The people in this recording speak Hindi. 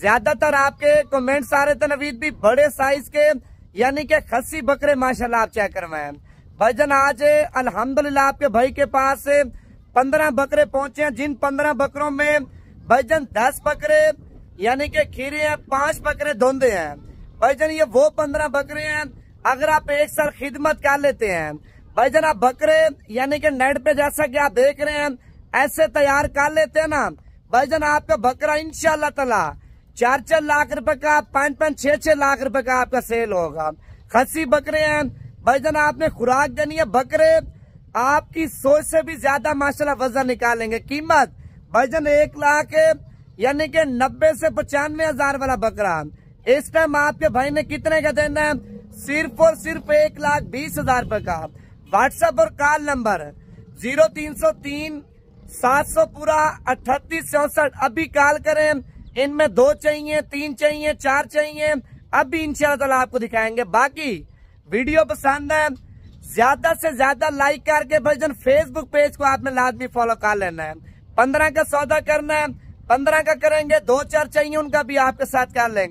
ज्यादातर आपके कमेंट्स आ रहे थे नवीद भी बड़े साइज के यानी कि खस्सी बकरे माशाल्लाह आप चेक करवाएं। भाईजान आज अल्हम्दुलिल्लाह आपके भाई के पास 15 बकरे पहुंचे हैं, जिन 15 बकरों में भाईजान 10 बकरे यानी कि खीरे हैं, 5 बकरे धोंदे हैं। भाईजान ये वो 15 बकरे हैं, अगर आप एक साल खिदमत कर लेते हैं भाईजान, आप बकरे यानी कि नेट पे जैसा कि आप देख रहे हैं ऐसे तैयार कर लेते हैं ना भाईजान, आपका बकरा इंशाल्लाह ताला 4-4 लाख रुपए का, 5-5, 6-6 लाख रुपए का आपका सेल होगा। खस्सी बकरे हैं भाईजान, आपने खुराक देनी है, बकरे आपकी सोच से भी ज्यादा माशाल्लाह वजन निकालेंगे। कीमत भाईजान 1 लाख यानी कि 90 से 95 हजार वाला बकरा इस टाइम आपके भाई ने कितने का देना है? सिर्फ और सिर्फ 1,20,000 रुपए का। व्हाट्सएप और कॉल नंबर 0303 700 पूरा 3864। अभी कॉल करें, इनमें 2 चाहिए, 3 चाहिए, 4 चाहिए, अभी इंशाल्लाह ताला आपको दिखाएंगे। बाकी वीडियो पसंद है ज्यादा से ज्यादा लाइक करके भाईजान फेसबुक पेज को आपने लाजमी फॉलो कर लेना है। 15 का सौदा करना है, 15 का करेंगे, 2-4 चाहिए उनका भी आपके साथ कर लेंगे।